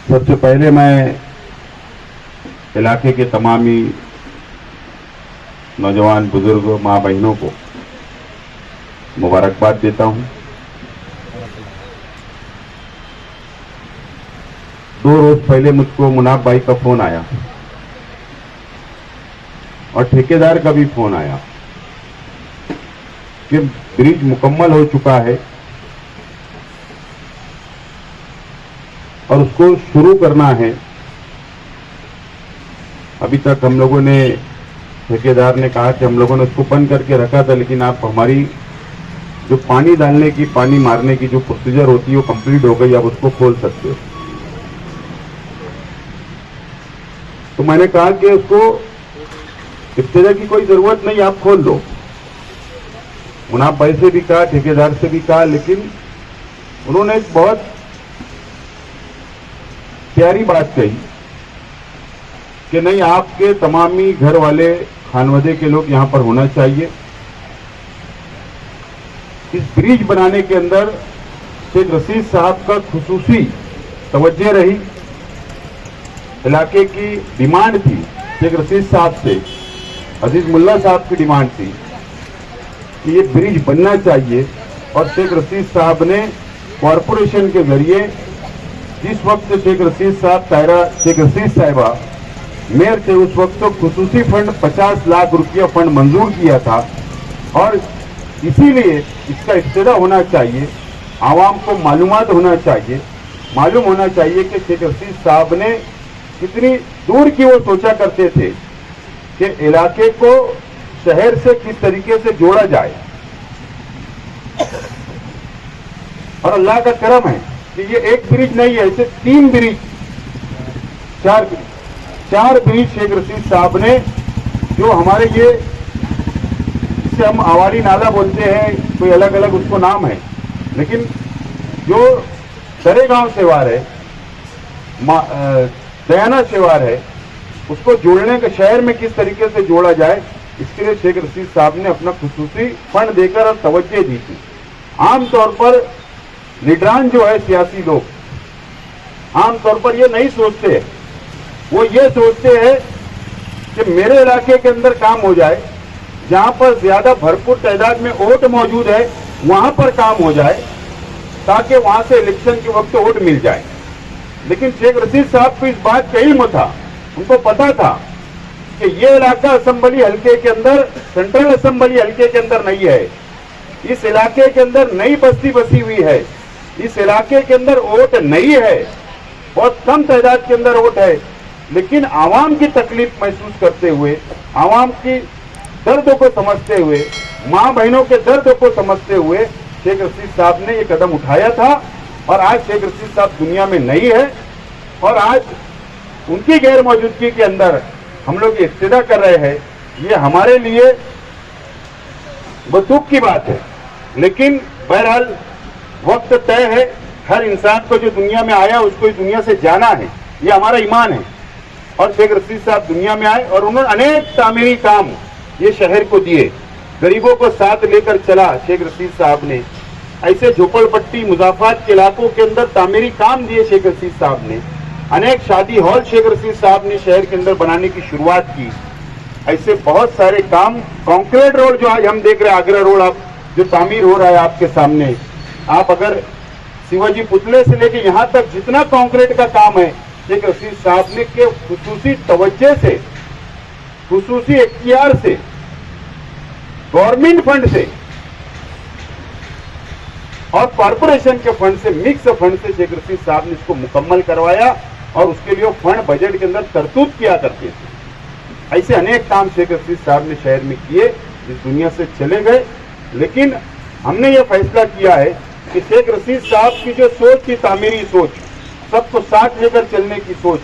सबसे पहले मैं इलाके के तमामी नौजवान बुजुर्ग माँ बहनों को मुबारकबाद देता हूं। 2 रोज पहले मुझको मुनाफ भाई का फोन आया और ठेकेदार का भी फोन आया कि ब्रिज मुकम्मल हो चुका है और उसको शुरू करना है। अभी तक हम लोगों ने, ठेकेदार ने कहा कि हम लोगों ने उसको बंद करके रखा था, लेकिन आप हमारी जो पानी डालने की, पानी मारने की जो प्रोसीजर होती है वो कंप्लीट हो गई, आप उसको खोल सकते हो। तो मैंने कहा कि उसको इब्तिदा की कोई जरूरत नहीं, आप खोल दो। मुनाफ भाई से भी कहा, ठेकेदार से भी कहा, लेकिन उन्होंने एक बहुत प्यारी बात कही कि नहीं, आपके तमामी घर वाले, खानवदे के लोग यहां पर होना चाहिए। इस ब्रिज बनाने के अंदर शेख रशीद साहब का खुसूसी तवज्जो रही। इलाके की डिमांड थी शेख रशीद साहब से, अजीज मुल्ला साहब की डिमांड थी कि ये ब्रिज बनना चाहिए। और शेख रशीद साहब ने कॉरपोरेशन के जरिए, जिस वक्त शेख रशीद साहब, तायरा शेख रशीद साहिबा मेयर थे, उस वक्त तो खुसूसी फंड 50 लाख रुपया फंड मंजूर किया था। और इसीलिए इसका इब्तिदा होना चाहिए, आवाम को मालूमात होना चाहिए, मालूम होना चाहिए कि शेख रशीद साहब ने कितनी दूर की वो सोचा करते थे कि इलाके को शहर से किस तरीके से जोड़ा जाए। और अल्लाह का करम है कि ये एक ब्रिज नहीं है, ऐसे 3 ब्रिज, 4 ब्रिज शेख रशीद साहब ने, जो हमारे ये, जिसे हम आवारी नाला बोलते हैं, कोई अलग अलग उसको नाम है, लेकिन जो दरेगांव सेवार है, दयाना सेवार है, उसको जोड़ने के, शहर में किस तरीके से जोड़ा जाए, इसके लिए शेख रशीद साहब ने अपना खुसूसी फंड देकर और तवज्जो दी थी। आमतौर पर लीडरान जो है, सियासी लोग आमतौर पर ये नहीं सोचते, वो ये सोचते हैं कि मेरे इलाके के अंदर काम हो जाए, जहां पर ज्यादा भरपूर तादाद में वोट मौजूद है वहां पर काम हो जाए, ताकि वहां से इलेक्शन के वक्त वोट मिल जाए। लेकिन शेख रशीद साहब को इस बात का इल्म था, उनको पता था कि ये इलाका असेंबली हल्के के अंदर, सेंट्रल असेंबली हल्के के अंदर नहीं है। इस इलाके के अंदर नई बस्ती बसी हुई है, इस इलाके के अंदर वोट नहीं है, बहुत कम तादाद के अंदर वोट है। लेकिन आवाम की तकलीफ महसूस करते हुए, आवाम की दर्द को समझते हुए, माँ बहनों के दर्द को समझते हुए शेख रशीद साहब ने ये कदम उठाया था। और आज शेख रशीद साहब दुनिया में नहीं है और आज उनकी गैर मौजूदगी के अंदर हम लोग इब्तिदा कर रहे हैं। ये हमारे लिए बहुत दुख की बात है, लेकिन बहरहाल वक्त तय है। हर इंसान को जो दुनिया में आया उसको इस दुनिया से जाना है, ये हमारा ईमान है। और शेख रशीद साहब दुनिया में आए और उन्होंने अनेक तामीरी काम ये शहर को दिए, गरीबों को साथ लेकर चला शेख रशीद साहब ने। ऐसे झोपड़पट्टी, मुजाफात के इलाकों के अंदर तामीरी काम दिए शेख रशीद साहब ने। अनेक शादी हॉल शेख रशीद साहब ने शहर के अंदर बनाने की शुरुआत की। ऐसे बहुत सारे काम, कंक्रीट रोड जो आज हम देख रहे हैं, आगरा रोड आप जो तामीर हो रहा है आपके सामने, आप अगर शिवाजी पुतले से लेके यहाँ तक जितना कंक्रीट का काम है, शेख रशीद साहब ने के खुसूसी तवज्जो से, खुसूसी इख्तियार से, गवर्नमेंट फंड से और कॉरपोरेशन के फंड से, मिक्स फंड से शेख रशीद साहब ने इसको मुकम्मल करवाया। और उसके लिए फंड बजट के अंदर तरतूब किया करते थे। ऐसे अनेक काम शेख रशीद साहब ने शहर में किए, इस दुनिया से चले गए। लेकिन हमने ये फैसला किया है कि शेख रशीद साहब की जो सोच थी, तामीरी सोच, सबको साथ लेकर चलने की सोच,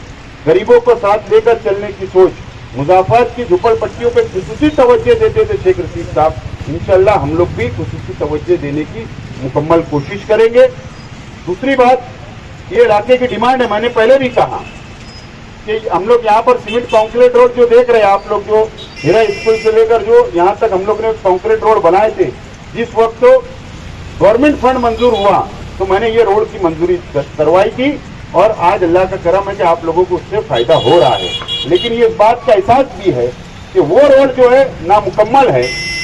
गरीबों को साथ लेकर चलने की सोच, मुजाफात की झुपड़पट्टियों पर खुसूसी तवज्जो देते थे शेख रशीद साहब। इंशाअल्लाह हम लोग भी खुसूसी तवज्जो देने की मुकम्मल कोशिश करेंगे। दूसरी बात, ये इलाके की डिमांड है। मैंने पहले भी कहा कि हम लोग यहाँ पर सीमेंट कंक्रीट रोड जो देख रहे हैं आप लोग, जो हिरा स्कूल से लेकर जो यहाँ तक हम लोग ने कंक्रीट रोड बनाए थे, जिस वक्त तो गवर्नमेंट फंड मंजूर हुआ तो मैंने ये रोड की मंजूरी करवाई थी। और आज अल्लाह का करम है कि आप लोगों को उससे फायदा हो रहा है। लेकिन ये इस बात का एहसास भी है कि वो रोड जो है नामुकम्मल है,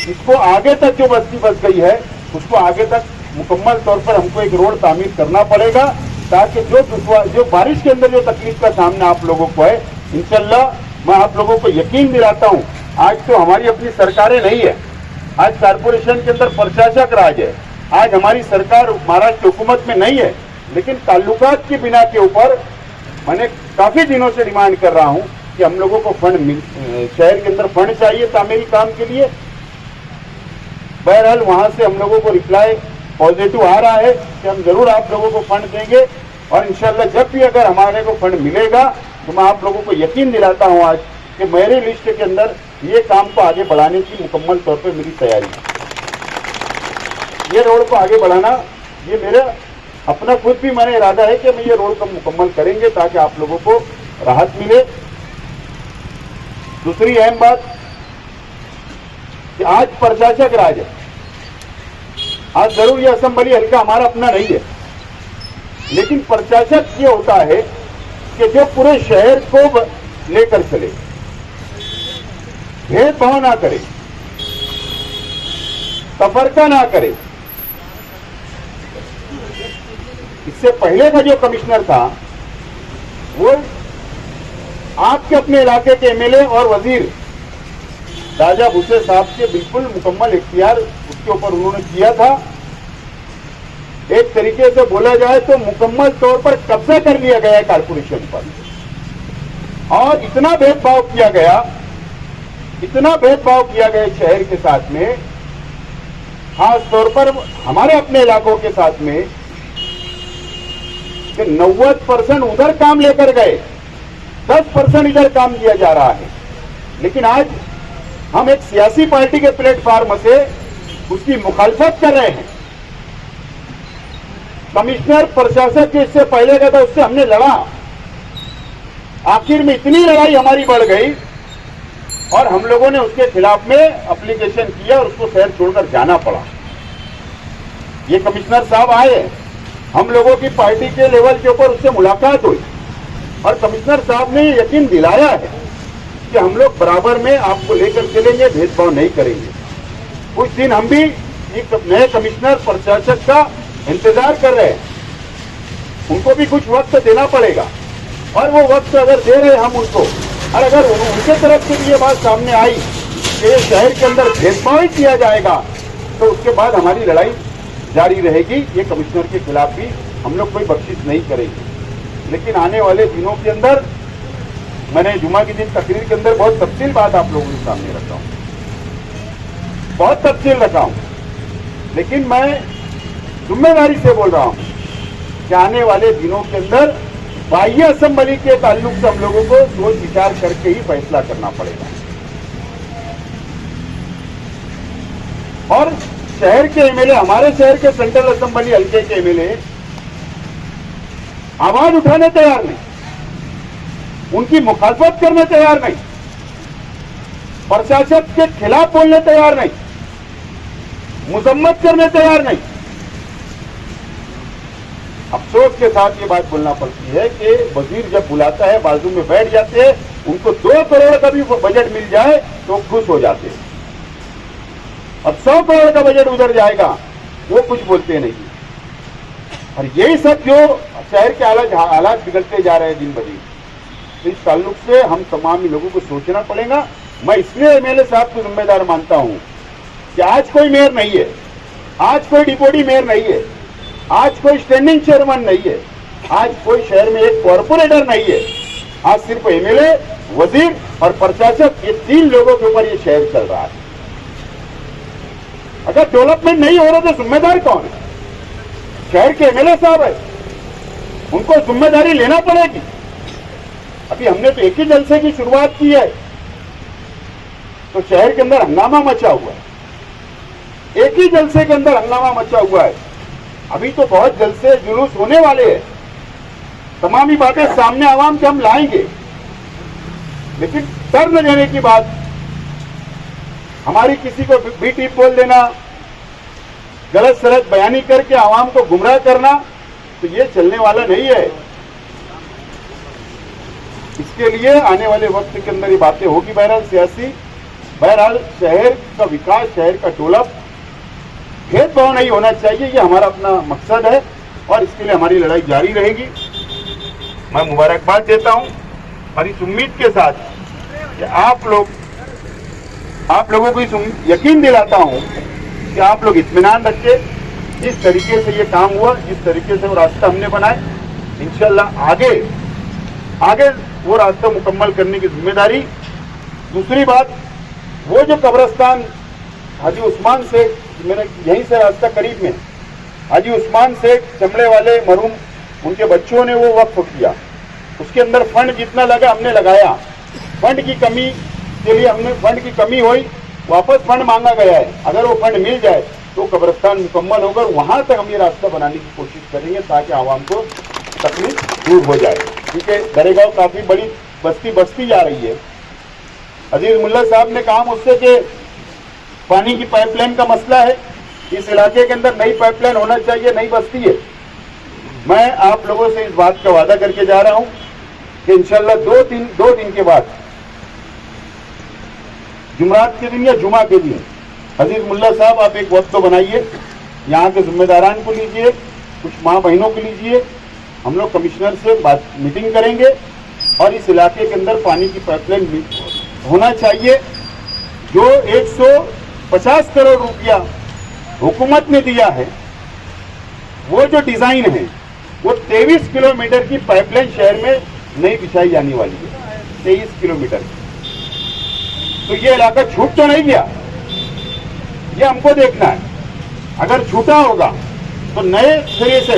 इसको आगे तक जो बस्ती बस गई है उसको आगे तक मुकम्मल तौर पर हमको एक रोड तामीर करना पड़ेगा, ताकि जो बारिश के अंदर जो तकलीफ का सामना आप लोगों को है, इंशाल्लाह मैं आप लोगों को यकीन दिलाता हूँ, आज तो हमारी अपनी सरकारें नहीं है, आज कारपोरेशन के अंदर प्रशासक राज है, आज हमारी सरकार महाराष्ट्र हुकूमत में नहीं है, लेकिन ताल्लुकात की बिना के ऊपर मैंने काफी दिनों से डिमांड कर रहा हूं कि हम लोगों को फंड शहर के अंदर फंड चाहिए तामीरी काम के लिए। बहरहाल वहां से हम लोगों को रिप्लाई पॉजिटिव आ रहा है कि हम जरूर आप लोगों को फंड देंगे, और इंशाल्लाह जब भी अगर हमारे को फंड मिलेगा तो मैं आप लोगों को यकीन दिलाता हूं आज कि मेरी लिस्ट के अंदर ये काम को आगे बढ़ाने की मुकम्मल तौर पर मेरी तैयारी है। ये रोड को आगे बढ़ाना ये मेरा अपना खुद भी मैंने इरादा है कि मैं ये रोड को मुकम्मल करेंगे ताकि आप लोगों को राहत मिले। दूसरी अहम बात कि आज प्रशासक राज है, आज जरूर ये असेंबली हल्का हमारा अपना नहीं है, लेकिन प्रशासक ये होता है कि जो पूरे शहर को लेकर चले, भेदभाव ना करे, तफरका ना करे। इससे पहले का जो कमिश्नर था वो आपके अपने इलाके के एमएलए और वजीर राजा भूसे साहब के बिल्कुल मुकम्मल इख्तियार उसके ऊपर उन्होंने किया था। एक तरीके से बोला जाए तो मुकम्मल तौर पर कब्जा कर लिया गया है कारपोरेशन पर, और इतना भेदभाव किया गया, इतना भेदभाव किया गया शहर के साथ में, खास तौर पर हमारे अपने इलाकों के साथ में, कि 90% उधर काम लेकर गए, 10% इधर काम किया जा रहा है। लेकिन आज हम एक सियासी पार्टी के प्लेटफॉर्म से उसकी मुखालफत कर रहे हैं। कमिश्नर प्रशासक जो इससे पहले का था उससे हमने लड़ा, आखिर में इतनी लड़ाई हमारी बढ़ गई और हम लोगों ने उसके खिलाफ में एप्लीकेशन किया और उसको शहर छोड़कर जाना पड़ा। ये कमिश्नर साहब आए, हम लोगों की पार्टी के लेवल के ऊपर उससे मुलाकात हुई और कमिश्नर साहब ने यकीन दिलाया है कि हम लोग बराबर में आपको लेकर चलेंगे, भेदभाव नहीं करेंगे। कुछ दिन हम भी एक नए कमिश्नर प्रशासक का इंतजार कर रहे हैं, उनको भी कुछ वक्त देना पड़ेगा, और वो वक्त अगर दे रहे हम उनको, और अगर उनके तरफ से भी ये बात सामने आई कि शहर के अंदर भेदभाव ही किया जाएगा तो उसके बाद हमारी लड़ाई जारी रहेगी। ये कमिश्नर के खिलाफ भी हम लोग कोई बख्शिश नहीं करेंगे। लेकिन आने वाले दिनों के अंदर मैंने जुमा के दिन तकरीर के अंदर बहुत तफसील बात आप लोगों के सामने रखा हूं, बहुत तफसील रखा हूं, लेकिन मैं जिम्मेदारी से बोल रहा हूं कि आने वाले दिनों के अंदर बाह्य असेंबली के ताल्लुक से हम लोगों को सोच विचार करके ही फैसला करना पड़ेगा। और शहर के एमएलए, हमारे शहर के सेंट्रल असेंबली हल्के के एमएलए आवाज उठाने तैयार नहीं, उनकी मुखालफत करने तैयार नहीं, प्रशासक के खिलाफ बोलने तैयार नहीं, मुजम्मत करने तैयार नहीं। अफसोस के साथ ये बात बोलना पड़ती है कि वजीर जब बुलाता है बाजू में बैठ जाते हैं, उनको 2 करोड़ का भी बजट मिल जाए तो खुश हो जाते हैं, अब 100 करोड़ का बजट उधर जाएगा वो कुछ बोलते नहीं। और यही सब जो शहर के हालात बिगड़ते जा रहे हैं दिन ब दिन, इस ताल्लुक से हम तमाम लोगों को सोचना पड़ेगा। मैं इसलिए एमएलए साहब को जिम्मेदार मानता हूं कि आज कोई मेयर नहीं है, आज कोई डिप्टी मेयर नहीं है, आज कोई स्टैंडिंग चेयरमैन नहीं है, आज कोई शहर में एक कॉर्पोरेटर नहीं है, आज सिर्फ एमएलए, वजीर और प्रशासक, ये 3 लोगों के ऊपर ये शहर चल रहा है। अगर डेवलपमेंट नहीं हो रहा तो जिम्मेदार कौन है? शहर के एमएलए साहब है, उनको जिम्मेदारी लेना पड़ेगी। अभी हमने तो एक ही जलसे की शुरुआत की है तो शहर के अंदर हंगामा मचा हुआ है, एक ही जलसे के अंदर हंगामा मचा हुआ है। अभी तो बहुत जलसे जुलूस होने वाले हैं, तमाम ही बातें सामने आवाम के हम लाएंगे, लेकिन टर्न देने की बात, हमारी किसी को भी टिप बोल देना, गलत सलत बयानी करके आवाम को गुमराह करना, तो ये चलने वाला नहीं है। इसके लिए आने वाले वक्त के अंदर ये बातें होगी। बहरहाल शहर का विकास, शहर का डेवलप, भेदभाव नहीं होना चाहिए, ये हमारा अपना मकसद है और इसके लिए हमारी लड़ाई जारी रहेगी। मैं मुबारकबाद देता हूं और इस उम्मीद के साथ कि आप लोगों को इस यकीन दिलाता हूं कि आप लोग इत्मीनान रखें। जिस तरीके से ये काम हुआ, जिस तरीके से वो रास्ता हमने बनाए, इंशाल्लाह आगे वो रास्ता मुकम्मल करने की जिम्मेदारी। दूसरी बात, वो जो कब्रिस्तान हाजी उस्मान शेख, मेरे यहीं से रास्ता करीब में, हाजी उस्मान शेख चमड़े वाले मरहूम, उनके बच्चों ने वो वक्फ किया, उसके अंदर फंड जितना लगा हमने लगाया। फंड की कमी के लिए फंड की कमी हुई, वापस फंड मांगा गया है। अगर वो फंड मिल जाए तो कब्रिस्तान मुकम्मल होगा, वहां तक हम ये रास्ता बनाने की कोशिश करेंगे ताकि आवाम को तकलीफ दूर हो जाए। क्योंकि दरेगांव काफी बड़ी बस्ती बसती जा रही है। अजीज मुल्ला साहब ने कहा मुझसे कि पानी की पाइपलाइन का मसला है, इस इलाके के अंदर नई पाइपलाइन होना चाहिए, नई बस्ती है। मैं आप लोगों से इस बात का वादा करके जा रहा हूं कि इंशाल्लाह दो दिन के बाद, जुमरात के दिन या जुमा के दिन, अजीज मुल्ला साहब आप एक वक्त तो बनाइए, यहाँ के जिम्मेदारान को लीजिए, कुछ माँ बहनों को लीजिए, हम लोग कमिश्नर से मीटिंग करेंगे और इस इलाके के अंदर पानी की पाइपलाइन होना चाहिए। जो 150 करोड़ रुपया हुकूमत ने दिया है, वो जो डिजाइन है, वो 23 किलोमीटर की पाइपलाइन शहर में नहीं बिछाई जाने वाली है, 23 किलोमीटर। तो ये इलाका छूट तो नहीं गया, ये हमको देखना है। अगर छूटा होगा तो नए सिरे से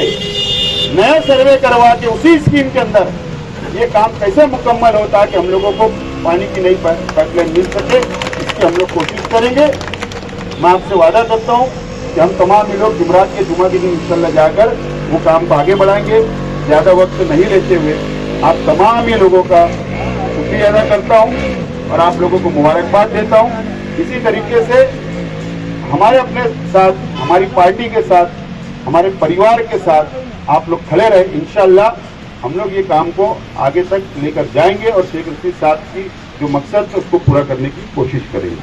नया सर्वे करवा के उसी स्कीम के अंदर ये काम कैसे मुकम्मल हो ताकि हम लोगों को पानी की नई पाइपलाइन मिल सके, इसकी हम लोग कोशिश करेंगे। मैं आपसे वादा करता हूँ कि हम तमाम लोग जुमरात के जुमा के दिन इंशाल्लाह जाकर वो काम को आगे बढ़ाएंगे। ज़्यादा वक्त नहीं लेते हुए आप तमाम ही लोगों का शुक्रिया अदा करता हूँ और आप लोगों को मुबारकबाद देता हूँ। इसी तरीके से हमारे अपने साथ, हमारी पार्टी के साथ, हमारे परिवार के साथ आप लोग खड़े रहे। इंशाल्लाह हम लोग ये काम को आगे तक लेकर जाएंगे और शेख रशीद साहब की जो मकसद है उसको पूरा करने की कोशिश करेंगे।